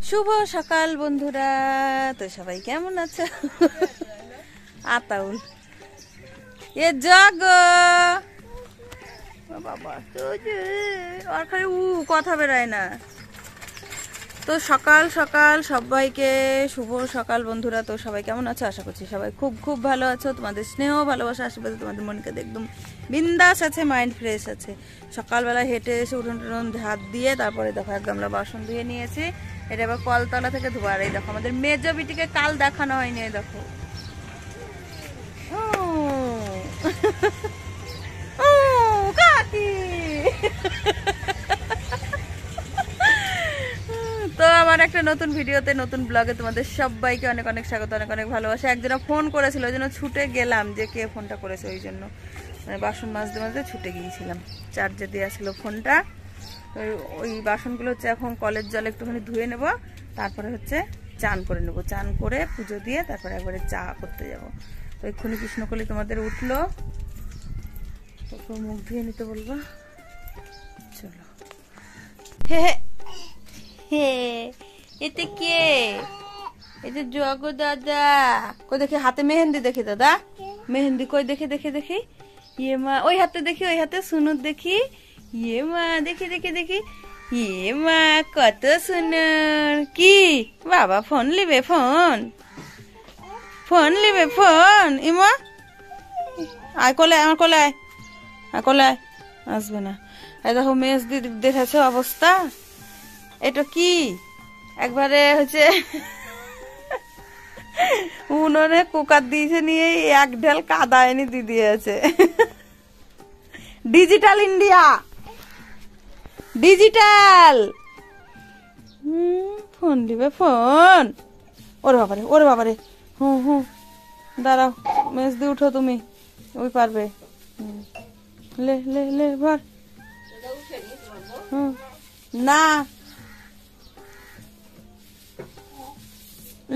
শুভ সকাল বন্ধুরা, তো সবাই কেমন আছে? আতাউল এ জগ বাবা আর খালি কথা বেরায় না। তো সকাল সকাল সবাইকে শুভ সকাল বন্ধুরা। তো সবাই কেমন আছো? আশা করছি সবাই খুব খুব ভালো আছো। তোমাদের স্নেহ ভালোবাসা আশেপাশে তোমাদের মনকে একদম বিন্দাস আছে, মাইন্ড ফ্রেশ আছে। সকালবেলা হেঁটে এসে উঠোন টুটন হাত দিয়ে তারপরে দেখো এক গামলা বাসন ধুয়ে নিয়েছি। এটা এবার কলতলা থেকে ধোয়া। আর এই দেখো আমাদের মেজো বিটিকে কাল দেখানো হয়নি। এই দেখো কাকি। তো আমার একটা নতুন ভিডিওতে নতুন ব্লগে তোমাদের সবাইকে অনেক অনেক স্বাগত, অনেক অনেক ভালোবাসা। একজনা ফোন করেছিল, ওই জন্য ছুটে গেলাম যে কে ফোনটা করেছে, ওই জন্য মানে বাসন মাজতে মাজতে ছুটে গিয়েছিলাম। চার্জে দেওয়া ছিল ফোনটা। ওই বাসনগুলো হচ্ছে এখন কলের জল একটুখানি ধুয়ে নেব, তারপরে হচ্ছে চান করে নেবো। চান করে পুজো দিয়ে তারপরে একবারে চা করতে যাব। তো এক্ষুনি কৃষ্ণকলি তোমাদের উঠলো, মুখ ধুয়ে নিতে বলবো। চলো। হে হে এতে কে? এটা জগ দাদা। কই দেখি হাতে মেহেন্দি দেখি দাদা, মেহেন্দি কই দেখি দেখি দেখি। ইয়ে মা, ওই হাতে দেখি, ওই হাতে সুনুর দেখি। ইয়ে মা দেখি দেখি দেখি। ইয়ে মা কত সুন্দর। কি বাবা ফোন লিবে? ফোন ফোন লিবে ফোন। ইমা আয় কোলে, আমার কোলে আয়, কোলে আয়। আসবে না। এই দেখো মেজদি দেখেছো অবস্থা। এটা কি একবারে হচ্ছে উনুনে কুকার দিয়েছে, নিয়ে এক ঢেল কাদা এনে দিয়ে দিয়েছে। Digital India, digital. ফোন দিবে ফোন। ওরে বাবারে, ওরে বাবারে। হুম হুম দাঁড়াও, মেজদি উঠো তুমি, ওই পারবে। লে লে লে ভর। না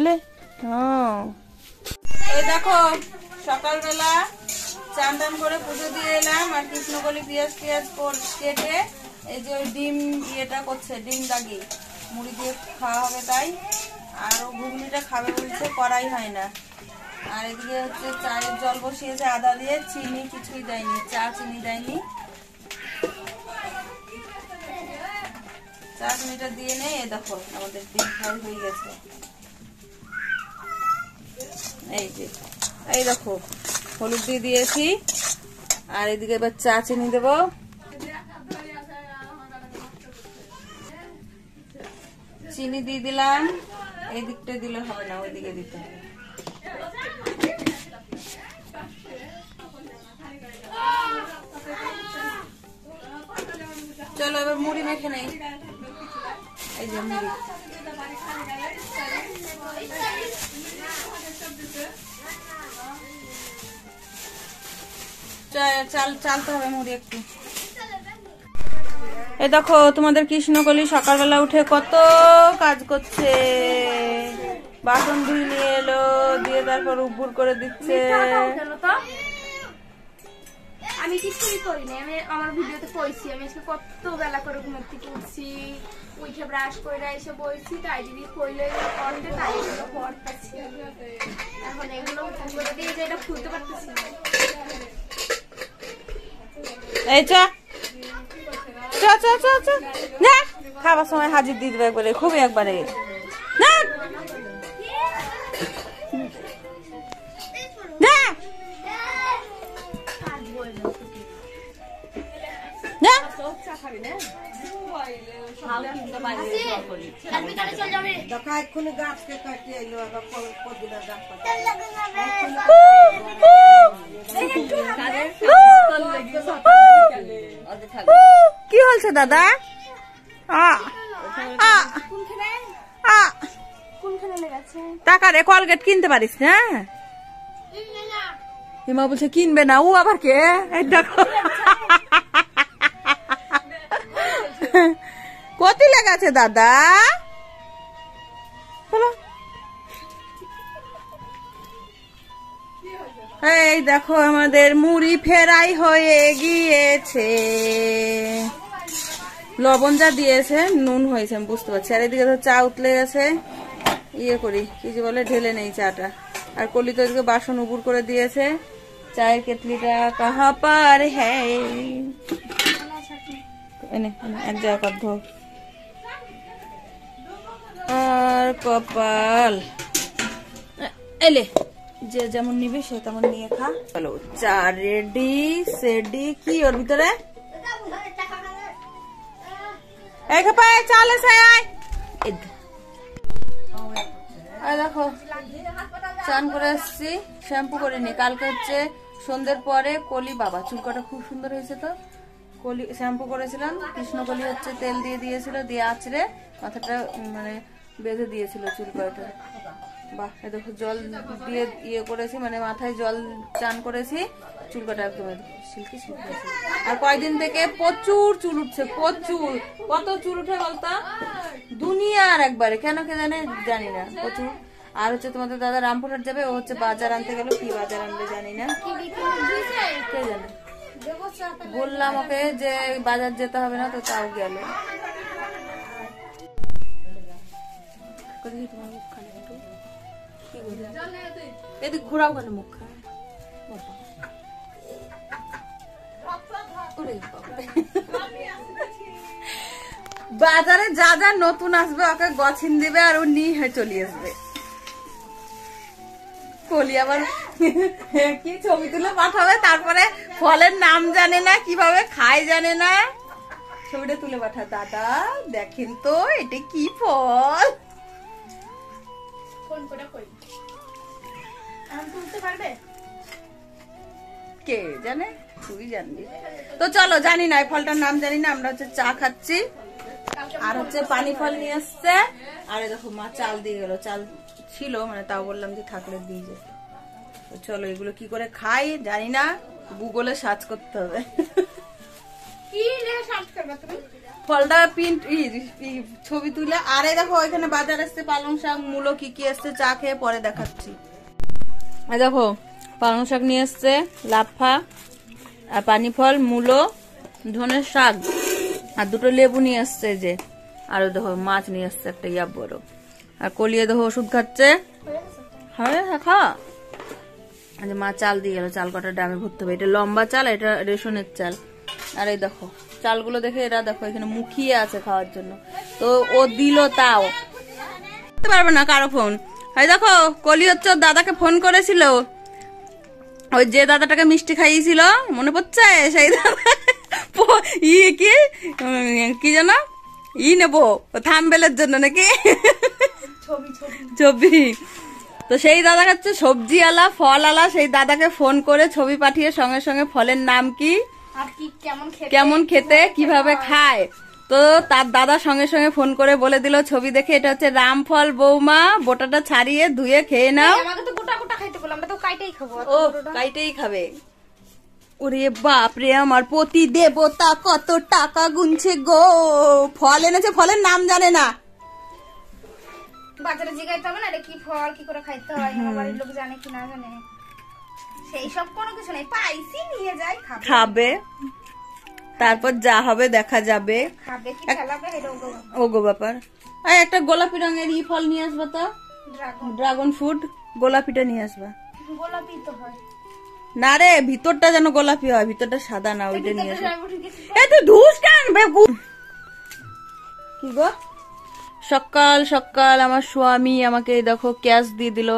লে। এই দেখো সকালবেলা চান টান করে পুজো দিয়ে এলাম। আর কৃষ্ণকলি পেঁয়াজ টিয়াজ কেটে এই যে ওই ডিম ইয়েটা করছে, ডিম দাগি মুড়ি দিয়ে খাওয়া হবে তাই। আর ও ঘুগনিটা খাবে বলছে, করাই হয় না। আর এদিকে হচ্ছে চায়ের জল বসিয়েছে আদা দিয়ে, চিনি কিছুই দেয়নি, চা চিনি দেয়নি। চা চিনিটা দিয়ে নেই। এ দেখো আমাদের ডিম ফ্রাই হয়ে গেছে। এই যে এই দেখো হলুদ দিয়ে দিয়েছি। আর এদিকে এবার চা চিনি দেব। চিনি দিয়ে দিলাম। এই দিকটা দিলে হবে না, ওই দিকে দিতে হবে। চলো এবার মুড়ি মেখে নেই। এই যে মুড়ি, চালতে হবে মুড়ি একটু। এই দেখো তোমাদের কৃষ্ণকলি সকালবেলা উঠে কত কাজ করছে। বাসন ধুয়ে নিয়ে এলো, দিয়ে তারপর উপর করে দিচ্ছে। আমি কিছুই করিনি, আমি আমার ভিডিওতে কইছি আমি আজকে কত বেলা করে ঘুমের থেকে উঠছি, উঠে ব্রাশ করে এসে বইছি। তাই দিদি কইলে করতে, তাই এগুলো করতেছি। এখন এগুলো করে দিয়ে যে এটা খুলতে পারতেছি না। এই চা চা চা চা চা না, খাবার সময় হাজির দিয়ে দেবে একবারে, খুবই একবারে না কি হয়েছে দাদা? টাকা রে কলগেট কিনতে পারিস না? হিমা বলছে কিনবে না। ও আবার কে? দেখো কত লেগেছে দাদা। এই দেখো আমাদের মুড়ি ফেরাই হয়ে গিয়েছে। লবণ যা দিয়েছে নুন হয়েছে আমি বুঝতে পারছি। আর এদিকে তো চা উতলে গেছে, ইয়ে করি কি যে বলে ঢেলে নেই চাটা। আর কলি তো এদিকে বাসন উপুর করে দিয়েছে। চায়ের কেটলিটা কাহা পার হ্যাঁ, এক জায়গা ধো। আর কপাল এলে যে যেমন নিবে সে তেমন নিয়ে খা। চলো চা রেডি সেডি। কি ওর ভিতরে দেখো চান করে আসছি, শ্যাম্পু করে নি। কালকে হচ্ছে সন্ধ্যের পরে কলি বাবা চুল কাটা খুব সুন্দর হয়েছে, তো কলি শ্যাম্পু করেছিলাম। কৃষ্ণকলি হচ্ছে তেল দিয়ে দিয়েছিল, দিয়ে আঁচড়ে মাথাটা মানে বেঁধে দিয়েছিল চুল কাটা। বাহ, দেখো জল দিয়ে ইয়ে করেছি, মানে মাথায় জল চান করেছি, চুল কাটা একদম সিল্কি সিল্কি। আর কয়েকদিন থেকে প্রচুর চুল উঠছে, প্রচুর। কত চুল উঠে বলতো দুনিয়ার একবারে, কেন কে জানি না, প্রচুর। আর হচ্ছে তোমাদের দাদা রামপুরহাট যাবে, ও হচ্ছে বাজার আনতে গেল। কি বাজার আনবে জানি না, কে জানে। বললাম ওকে যে বাজার যেতে হবে না, তো তাও গেল। এদিক ঘোরাও কেন মুখ খায়। বাজারে যা যা নতুন আসবে ওকে গছিন দিবে আর ও নিয়ে চলে আসবে। কলি আবার কি ছবি তুলে পাঠাবে, তারপরে ফলের নাম জানে না, কিভাবে খায় জানে না, ছবিটা তুলে পাঠা। দাদা দেখেন তো এটা কি ফল। কে জানে, তুই জানবি তো। চলো, জানি না এই ফলটার নাম জানি না। আমরা হচ্ছে চা খাচ্ছি, আর হচ্ছে পানি ফল নিয়ে আসছে। আরে দেখো মা চাল দিয়ে গেল, চাল ছিল মানে, তাও বললাম যে থাকলে দিয়ে যেত। চলো এগুলো কি করে খাই জানি না, গুগলে সার্চ করতে হবে। ফলটা প্রিন্ট ছবি তুলে। আরে দেখো এখানে বাজার আসছে, পালং শাক, মূলো, কি কি আসছে চা খেয়ে পরে দেখাচ্ছি। দেখো পালং শাক নিয়ে আসছে, লাফা আর পানি ফল, মূলো, ধনের শাক, আর দুটো লেবু নিয়ে আসছে যে। আর দেখো মাছ নিয়ে আসছে একটা ইয়া বড়। আর কলিয়ে দেখো ওষুধ খাচ্ছে। হ্যাঁ খা। মা চাল দিয়ে গেল, চাল কটা ড্রামে ভরতে হবে। এটা লম্বা চাল, এটা রেশনের চাল। আর এই দেখো চালগুলো দেখে এরা দেখো এখানে মুখিয়ে আছে খাওয়ার জন্য, তো ও দিল তাও পারবে না কারো ফোন। এই দেখো কলি হচ্ছে দাদাকে ফোন করেছিল, ওই যে দাদাটাকে মিষ্টি খাইয়েছিল মনে পড়ছে, সেই দাদা কি জানো নেবো থাম্বনেলের জন্য নাকি ছবি। তো সেই দাদা হচ্ছে সবজি আলা ফল আলা, সেই দাদাকে ফোন করে ছবি পাঠিয়ে সঙ্গে সঙ্গে ফলের নাম কি, কেমন খেতে, কিভাবে খায়। তো তার দাদা সঙ্গে সঙ্গে ফোন করে বলে দিল ছবি দেখে, এটা হচ্ছে রামফল বৌমা, বোটাটা ছাড়িয়ে ধুয়ে খেয়ে নাও। ও কাইটেই খাবে। ওরে বাপরে, আমার প্রতি দেবতা কত টাকা গুনছে গো। ফল এনেছে, ফলের নাম জানে না। বাজারে জিগাইতে হবে না এটা কি ফল, কি করে খাইতে হয়, আমার বাড়ির লোক জানে কি না জানে, সেই সব কোনো কিছু নাই। পাইছি নিয়ে যাই খাবে, তারপর যা হবে দেখা যাবে। খাবে কি খেলাবে এটা ওগো ব্যাপার। আর একটা গোলাপি রঙের ই ফল নিয়ে আসবা তো, ড্রাগন ফ্রুট, গোলাপিটা নিয়ে আসবা। গোলাপি তো হয় না রে, ভিতরটা যেন গোলাপি হয়, ভিতরটা সাদা না, ওইটা নিয়ে আসবা। এই তুই ধুস কেন কি গো। সকাল সকাল আমার স্বামী আমাকে দেখো ক্যাশ দিয়ে দিল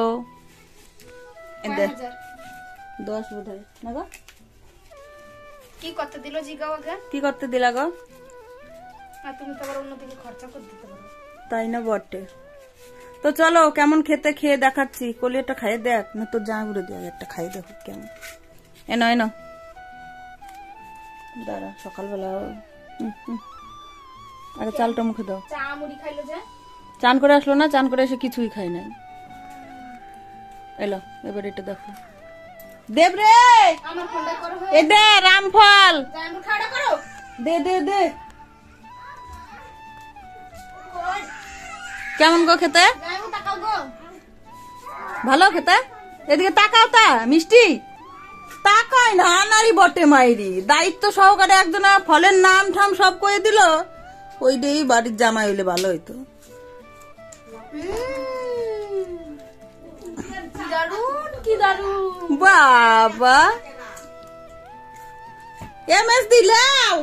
10 বোধহয় না গো। কি করতে দিল জিগাও আগে, কি করতে দিলা গো? আর তুমি তো আবার অন্যদিকে খরচা করে দিতে পারো, তাই না বটে। তো চলো কেমন খেতে খেয়ে দেখাচ্ছি। কলি একটা খাইয়ে দেখ না, তো যা ঘুরে দেখ একটা খাইয়ে দেখো কেমন। এনো এনো দাঁড়া, সকালবেলা আগে চালটা মুখে দাও। চা মুড়ি খাইলো যে, চান করে আসলো না, চান করে এসে কিছুই খাই নাই। এলো এবার এটা দেখো। দেব রে আমার ফোনটা করো, এটা রামফল জানবো খাড়া করো, দে দে দে। কেমন গো খেতে? জানবো তাকাও গো, ভালো খেতে। এদিকে তাকাও, তা মিষ্টি তাকাই না, নারী বটে মাইরি। দায়িত্ব সহকারে একজন ফলের নাম ঠাম সব করে দিল, ওইটাই বাড়ির জামাই হইলে ভালো হইতো। কি দারুন বাবা এমএস দিলাও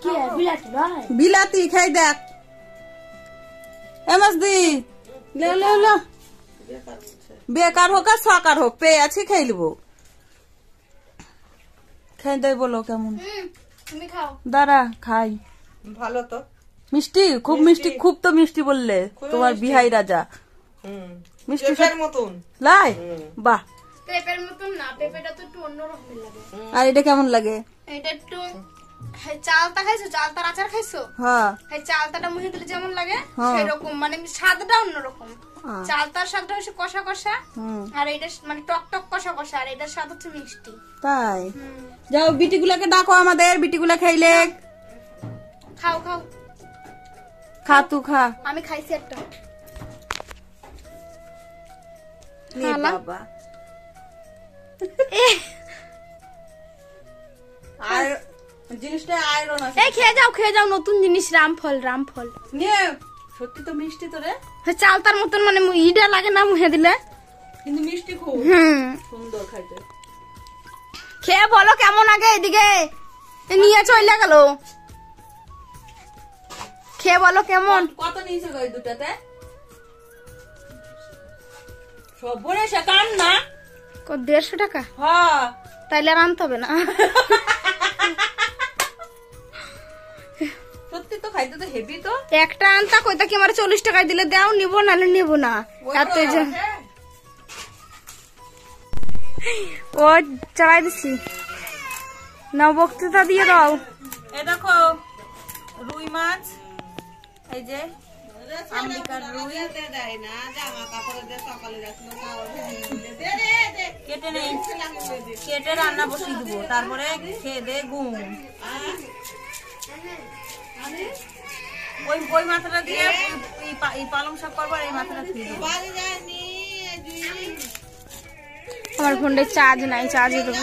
কি বিলাতি ভাই বিলাতি খাই দেখ এমএস দি লে লে লে বেকার হোক আর সকার হোক পেয়ে আছি খাই লিব খাই দেয় বলো কেমন তুমি খাও দাঁড়া খাই ভালো তো মিষ্টি খুব মিষ্টি খুব তো মিষ্টি বললে তোমার বিহাই রাজা মিষ্টি পেঁপের মতন লাই বাহ পেঁপের মতন না পেঁপেটা তো একটু অন্যরকম লাগে আর এটা কেমন লাগে এটা একটু চালতা খাইছো চালতার আচার খাইছো হ্যাঁ চালতাটা মুখে দিলে যেমন লাগে হ্যাঁ। সেরকম মানে স্বাদটা অন্যরকম হ্যাঁ। চালতার স্বাদটা হচ্ছে কষা কষা হুম আর এটা মানে টক টক কষা কষা আর এটার স্বাদ হচ্ছে মিষ্টি তাই যাও বিটিগুলাকে ডাকো আমাদের বিটিগুলা খাইলে খাও খাও খা তু খা আমি খাইছি একটা নে খালাম। বাবা আর জিনিসটা আয়রন আছে এই খেয়ে যাও নতুন জিনিস রামফল রামফল নিয়ে সত্যি তো মিষ্টি তো রে চালতার মতন মানে ইটা লাগে না মুখে দিলে কিন্তু মিষ্টি খুব সুন্দর খাইতে খেয়ে বলো কেমন আগে এদিকে নিয়ে চলে গেল খেয়ে বলো কেমন কত নিয়েছে গো এই দুটাতে সব বলে সে কান না 150 টাকা হ্যাঁ তাইলে আর আনতে হবে না সত্যি তো খাইতে তো হেভি তো একটা আনতা কইতা কি আমার 40 টাকায় দিলে দাও নিব নালে নিব না এত যে ও চালাই দিছি না বক্তৃতা দিয়ে দাও এই দেখো রুই মাছ এই যে আমেরিকার রুই কেটে নেই কেটে রান্না বসিয়ে দেবো তারপরে খেয়ে দে ঘুম ওই মাথাটা দিয়ে এই পালং শাক করবো আর এই মাথাটা খেয়ে দেবো আমার ফোনটা চার্জ নাই চার্জ দেবো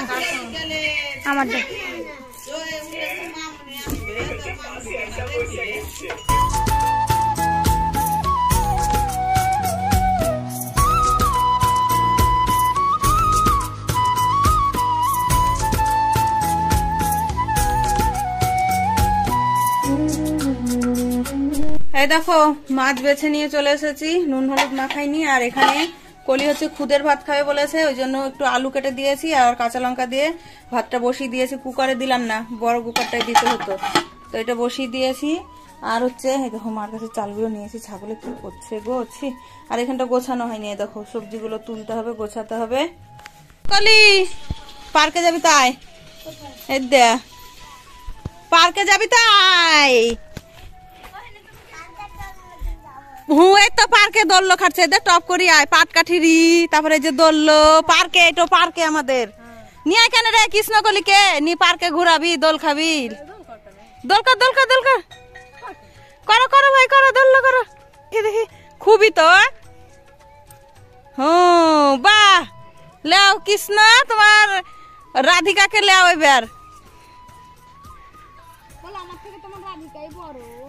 আমার দেখ এই দেখো মাছ বেছে নিয়ে চলে এসেছি নুন হলুদ মাখাইনি আর এখানে কলি হচ্ছে খুদের ভাত খাবে বলেছে ওই জন্য একটু আলু কেটে দিয়েছি আর কাঁচা লঙ্কা দিয়ে ভাতটা বসিয়ে দিয়েছি কুকারে দিলাম না বড় কুকারটাই দিতে হতো তো এটা বসিয়ে দিয়েছি আর হচ্ছে এই দেখো মার কাছে চালগুলো নিয়েছি ছাগলে কি করছে গোছি আর এখানটা গোছানো হয়নি এই দেখো সবজিগুলো তুলতে হবে গোছাতে হবে কলি পার্কে যাবি তাই এই দে পার্কে যাবি তাই এই তো পার্কে দোললো খাচ্ছে টপ করি আয় পাট কাঠিরি তারপরে যে দোললো পার্কে এটা পার্কে আমাদের নিয়ে কেন রে কৃষ্ণকলিকে নি পার্কে ঘুরাবি দোল খাবি দোলকর দোলকর দোলকর করো করো ভাই করো দোললো করো দেখি খুবই তো বাহ লেও কৃষ্ণ তোমার রাধিকাকে লেও এবার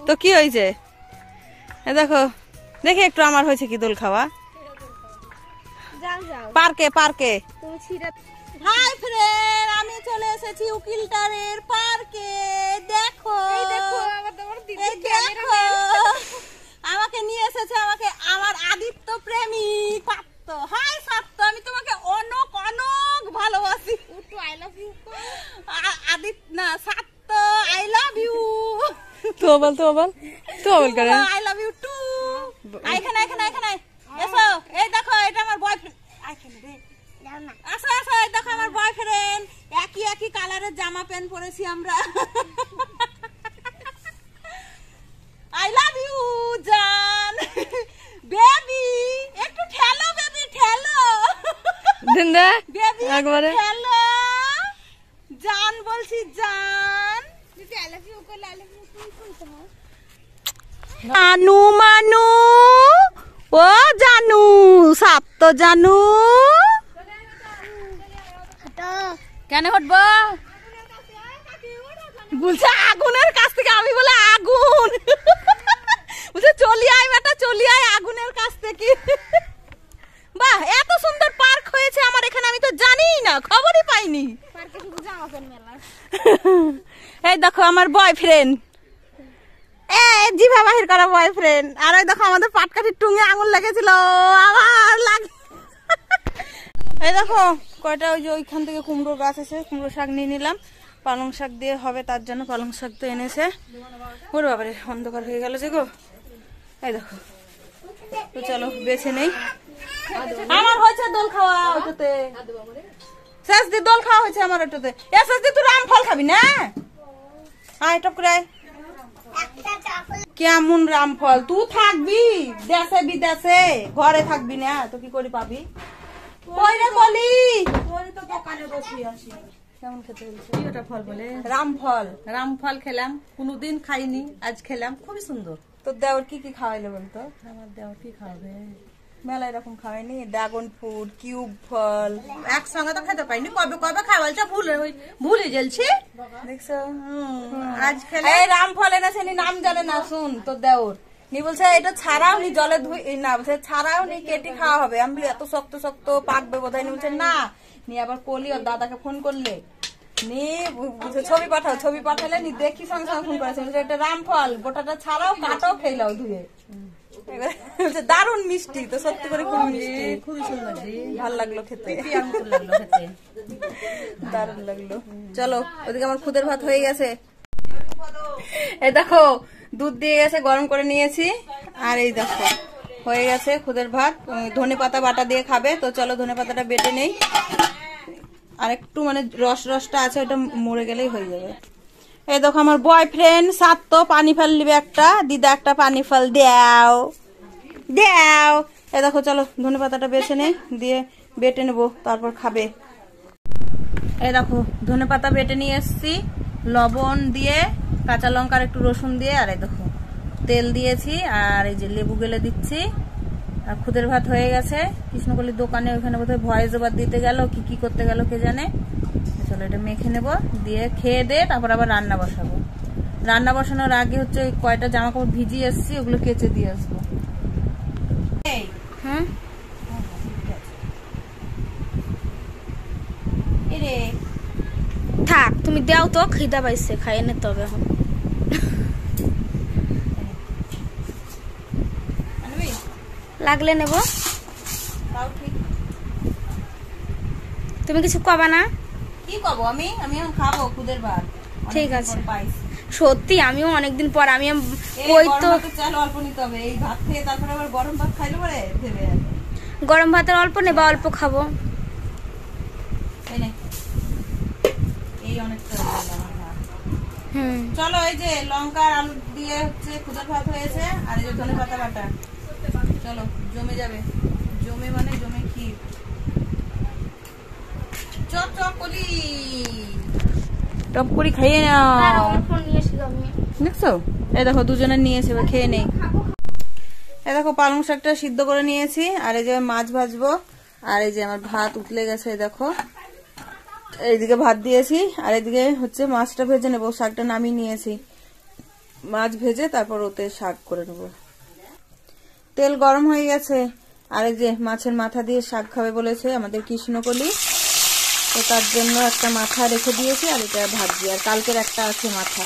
তো কি হয়েছে দেখো দেখি একটু আমার হয়েছে কি দোল খাওয়া পার্কে পার্কে হাই ফ্রেন্ড আমি চলে এসেছি উকিলটারের পার্কে দেখো এই দেখো আমাকে নিয়ে এসেছে আমাকে আমার আদিত্য প্রেমিক পাত্র হাই সাত্য আমি তোমাকে অনেক অনেক ভালোবাসি আই লাভ ইউ আদিত্য না সাত্য আই লাভ ইউ তো বল করে আই লাভ ইউ টু এখানে এখানে এখানে এসো এই দেখো এটা আমার বয়ফ্রেন্ড আসো আসো এই দেখো আমার বয়ফ্রেন্ড একই একই কালারের জামা প্যান্ট পরেছি আমরা আই লাভ ইউ জান বেবি একটু ঠেলো বেবি ঠেলো দিন্দা বেবি একবারে ঠেলো জান বলছি জান আই লাভ ইউ কইলে আই লাভ ইউ কইতে হয় মানু মানু ও জানু সাপ তো জানু কেন হটবো বলছে আগুনের কাছ থেকে, আমি বলে আগুন বলছে চলি আয় বেটা চলি আয় আগুনের কাছ থেকে। বাহ, এত সুন্দর পার্ক হয়েছে আমার এখানে, আমি তো জানিই না, খবরই পাইনি। পার্কে শুধু জামা প্যান্ট মেলা। এই দেখো আমার বয়ফ্রেন্ড, জিভা বাহির করা বয়ফ্রেন্ড। আর ওই দেখো আমাদের পাটকাঠির টুঙে আঙুল লেগেছিল, আবার লাগে। এই দেখো কয়টা ওই যে ওইখান থেকে কুমড়ো গাছ আছে, কুমড়ো শাক নিয়ে নিলাম, পালং শাক দিয়ে হবে তার জন্য পালং শাক তো এনেছে। ওর বাবারে অন্ধকার হয়ে গেল যে গো। এই দেখো, তো চলো বেছে নেই। আমার হয়েছে দোল খাওয়া ওটাতে, শেষ দিয়ে দোল খাওয়া হয়েছে আমার ওটাতে। শেষ দিয়ে তুই রাম ফল খাবি না? আয় টপ করে আয়। কেমন রাম ফল? তুই থাকবি দেশে বিদেশে, ঘরে থাকবি না তো কি করে পাবি? কেমন খেতে হয়েছে? ওটা ফল বলে রাম ফল। রামফল খেলাম, কোনোদিন খাইনি, আজ খেলাম, খুবই সুন্দর। তোর দেওয়ার কি কি খাওয়াইলে বলতো? আমার দেওয়া কি খাবে? মেলা এরকম খাওয়াইনি, ড্রাগন ফ্রুট, কিউব ফল একসঙ্গে তো খেতে পাইনি, কবে কবে খাওয়ালছে ভুলে জ্বলছে। দেখছো? আজ খেলে এই রাম ফল এনেছে, নি নাম জানে না। শুন তোর দেওর নি বলছে এটা ছাড়াও নি জলে ধুই না, বলছে ছাড়াও নি কেটে খাওয়া হবে। আমি বলি এত শক্ত শক্ত পাকবে বোধহয়। নি বলছে না, নি আবার কলি ওর দাদাকে ফোন করলে নি বলছে ছবি পাঠাও, ছবি পাঠালে নি দেখি সঙ্গে সঙ্গে ফোন করেছে, বলছে এটা রাম ফল, গোটাটা ছাড়াও কাটাও খেলাও ধুয়ে। বলছে দারুণ মিষ্টি, তো সত্যি করে খুব মিষ্টি, খুবই সুন্দর, ভাল লাগলো খেতে, লাগলো খেতে, দারুণ লাগলো। চলো ওদিকে আমার খুদের ভাত হয়ে গেছে। এই দেখো দুধ দিয়ে গেছে, গরম করে নিয়েছি। আর এই দেখো হয়ে গেছে খুদের ভাত। ধনে পাতা বাটা দিয়ে খাবে, তো চলো ধনে পাতাটা বেটে নেই। আর একটু মানে রসটা আছে, ওটা মরে গেলেই হয়ে যাবে। এই দেখো আমার বয়ফ্রেন্ড সাত তো পানি ফল নিবে একটা, দিদা একটা পানি ফল দাও দাও। এই দেখো চলো ধনে পাতাটা বেছে নেই, দিয়ে বেটে নেবো, তারপর খাবে। এই দেখো ধনে পাতা বেটে নিয়ে এসছি, লবণ দিয়ে, কাঁচা লঙ্কা আর একটু রসুন দিয়ে, আর এই দেখো তেল দিয়েছি, আর এই যে লেবু গেলে দিচ্ছি। আর খুদের ভাত হয়ে গেছে। কৃষ্ণকলির দোকানে ওইখানে বোধহয় ভয়েস ওভার দিতে গেল, কি কি করতে গেল কে জানে। চলো এটা মেখে নেব, দিয়ে খেয়ে দে তারপর আবার রান্না বসাবো। রান্না বসানোর আগে হচ্ছে ওই কয়টা জামা কাপড় ভিজিয়ে এসছি, ওগুলো কেচে দিয়ে আসবো। হ্যাঁ এরে থাক, তুমি দাও তো, খিদা পাইছে, খাইয়ে নিতে হবে এখন। আনবি? লাগলে নেব। তাও ঠিক। তুমি কিছু কবা না? কি করবো আমি এখন খাবো খুদের ভাত। ঠিক আছে। অনেকদিন পর পাইছি। সত্যি আমিও অনেকদিন পর, আমি এই ওই গরম তো ভাতের চাল অল্প নিতে হবে, এই ভাত খেয়ে তারপরে আবার গরম ভাত খাইলে পরে দেবে। গরম ভাতের অল্প নেবা, অল্প খাবো। এই নে, এই অনেকটা হয়ে গেল আমার ভাত। হুম চলো এই যে লঙ্কা আর আলু দিয়ে হচ্ছে খুদের ভাত হয়েছে, আর এই যে ধনে পাতা বাটা। চলো জমে যাবে, জমে মানে জমে ক্ষীর। চপ চপ করি, টপ করি খাইয়ে নাও। দেখছো এই দেখো দুজনে নিয়েছে, এবার খেয়ে নেই। এই দেখো পালং শাকটা সিদ্ধ করে নিয়েছি, আর এই যে মাছ ভাজবো। আর এই যে আমার ভাত উতলে গেছে, এই দেখো এইদিকে ভাত দিয়েছি, আর এদিকে হচ্ছে মাছটা ভেজে নেবো। শাকটা নামিয়ে নিয়েছি, মাছ ভেজে তারপর ওতে শাক করে নেবো। তেল গরম হয়ে গেছে, আর এই যে মাছের মাথা দিয়ে শাক খাবে বলেছে আমাদের কৃষ্ণকলি, তো তার জন্য একটা মাথা রেখে দিয়েছি, আর এটা ভাজছি। আর কালকের একটা আছে মাথা।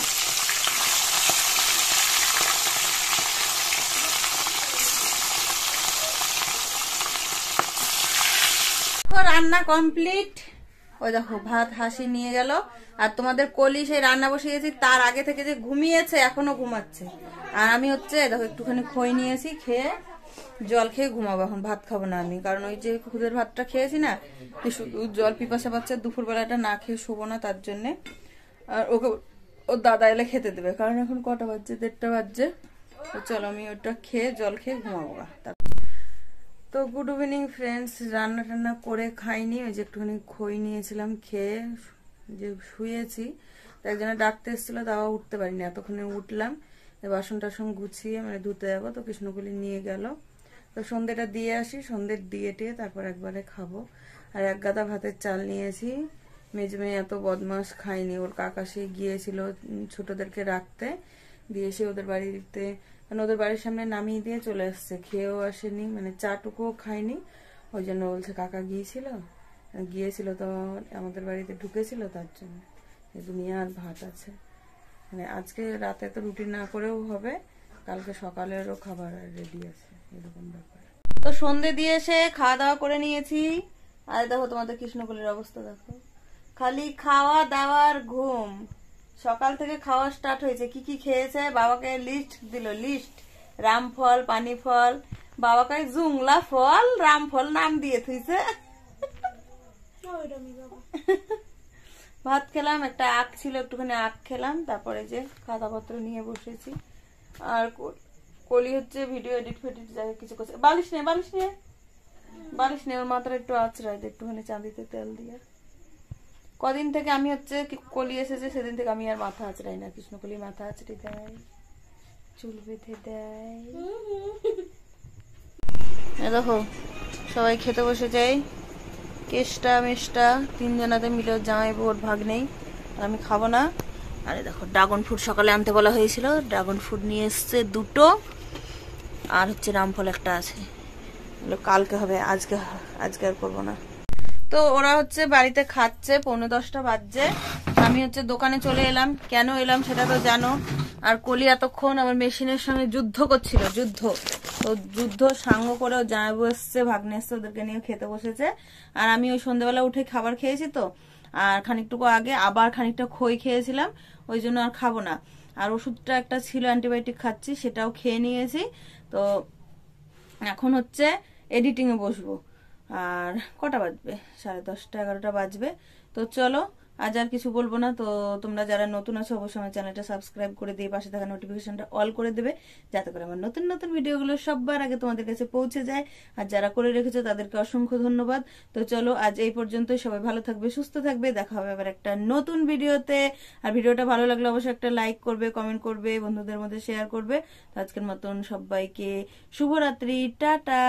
রান্না কমপ্লিট। ওই দেখো ভাত হাসি নিয়ে গেল, আর তোমাদের কলি সেই রান্না বসিয়েছি তার আগে থেকে যে ঘুমিয়েছে, এখনো ঘুমাচ্ছে। আর আমি হচ্ছে দেখো একটুখানি খই নিয়েছি, খেয়ে জল খেয়ে ঘুমাবো। এখন ভাত খাবো না আমি, কারণ ওই যে খুদের ভাতটা খেয়েছি না, শুধু জল পিপাসা পাচ্ছে। দুপুর বেলাটা না খেয়ে শোবো না তার জন্যে। আর ওকে ওর দাদা এলে খেতে দেবে, কারণ এখন কটা বাজছে, 1:30 বাজছে। তো চলো আমি ওটা খেয়ে জল খেয়ে ঘুমাবো। তো গুড ইভিনিং ফ্রেন্ডস, রান্না টান্না করে খাইনি, ওই যে একটুখানি খই নিয়েছিলাম, খেয়ে যে শুয়েছি। তো একজনে ডাকতে এসেছিল, তাও উঠতে পারিনি, এতক্ষণে উঠলাম। বাসন টাসন গুছিয়ে মানে ধুতে যাবো, তো কৃষ্ণকলি নিয়ে গেল। তো সন্ধ্যেটা দিয়ে আসি, সন্ধ্যে দিয়ে টিয়ে তারপর একবারে খাবো। আর এক গাদা ভাতের চাল নিয়েছি, মেজে মেয়ে এত বদমাস খায়নি। ওর কাকা সে গিয়েছিল ছোটদেরকে রাখতে, দিয়ে এসে ওদের বাড়িতে মানে ওদের বাড়ির সামনে নামিয়ে দিয়ে চলে আসছে, খেয়েও আসেনি, মানে চাটুকুও খায়নি। ওই জন্য বলছে কাকা গিয়েছিল তো আমাদের বাড়িতে ঢুকেছিল, তার জন্য দুনিয়া আর ভাত আছে। মানে আজকে রাতে তো রুটি না করেও হবে, কালকে সকালেরও খাবার রেডি আছে, এরকম ব্যাপার। তো সন্ধে দিয়ে এসে খাওয়া দাওয়া করে নিয়েছি। আর দেখো তোমাদের কৃষ্ণকলির অবস্থা দেখো, খালি খাওয়া দাওয়ার ঘুম। সকাল থেকে খাওয়া স্টার্ট হয়েছে, কি কি খেয়েছে বাবাকে লিস্ট দিল, লিস্ট। রামফল, পানি ফল, বাবাকে জুংলা ফল, রামফল নাম দিয়ে থুইছে। ভাত খেলাম, একটা আখ ছিল, একটুখানি আখ খেলাম, তারপরে যে খাতাপত্র নিয়ে বসেছি। আর কলি হচ্ছে ভিডিও এডিট ফেডিট যাই কিছু করছে। বালিশ নেই, ওর মাথার একটু আঁচড়াই দে, একটুখানি চাঁদিতে তেল দিয়ে। কদিন থেকে আমি হচ্ছে কলি এসেছে সেদিন থেকে আমি আর মাথা আঁচড়াই না, কৃষ্ণকলি মাথা আঁচড়ে দেয়, চুল বেঁধে দেয়। দেখো সবাই খেতে বসে যায়, কেষ্টা মেষ্টা তিনজনাতে মিলে, জামাই বউর ভাগ নেই, আমি খাবো না। আরে দেখো ড্রাগন ফ্রুট সকালে আনতে বলা হয়েছিল, ড্রাগন ফ্রুট নিয়ে এসছে 2টো, আর হচ্ছে রামফল একটা আছে, কালকে হবে, আজকে আর করবো না। তো ওরা হচ্ছে বাড়িতে খাচ্ছে, 9:45 বাজছে। আমি হচ্ছে দোকানে চলে এলাম, কেন এলাম সেটা তো জানো। আর কলি এতক্ষণ আমার মেশিনের সঙ্গে যুদ্ধ করছিল, যুদ্ধ সাঙ্গ করে ও জামাইবু এসছে, ভাগ্নে এসছে, ওদেরকে নিয়ে খেতে বসেছে। আর আমি ওই সন্ধ্যেবেলা উঠে খাবার খেয়েছি তো, আর খানিকটুকু আগে আবার খানিকটা খই খেয়েছিলাম, ওই জন্য আর খাবো না। আর ওষুধটা একটা ছিল অ্যান্টিবায়োটিক খাচ্ছি, সেটাও খেয়ে নিয়েছি। তো এখন হচ্ছে এডিটিং এ বসবো। আর কটা বাজবে? 10:30 11টা বাজবে। তো চলো আজ আর কিছু বলবো না। তো তোমরা যারা নতুন আছো অবশ্যই আমার চ্যানেলটা সাবস্ক্রাইব করে দিয়ে পাশে থাকা নোটিফিকেশনটা অল করে দেবে, যাতে করে আমার নতুন নতুন ভিডিওগুলো সবার আগে তোমাদের কাছে পৌঁছে যায়। আর যারা করে রেখেছো তাদেরকে অসংখ্য ধন্যবাদ। তো চলো আজ এই পর্যন্তই, সবাই ভালো থাকবে, সুস্থ থাকবে, দেখা হবে আবার একটা নতুন ভিডিওতে। আর ভিডিওটা ভালো লাগলে অবশ্যই একটা লাইক করবে, কমেন্ট করবে, বন্ধুদের মধ্যে শেয়ার করবে। তো আজকের মতন সবাইকে শুভরাত্রি, টাটা।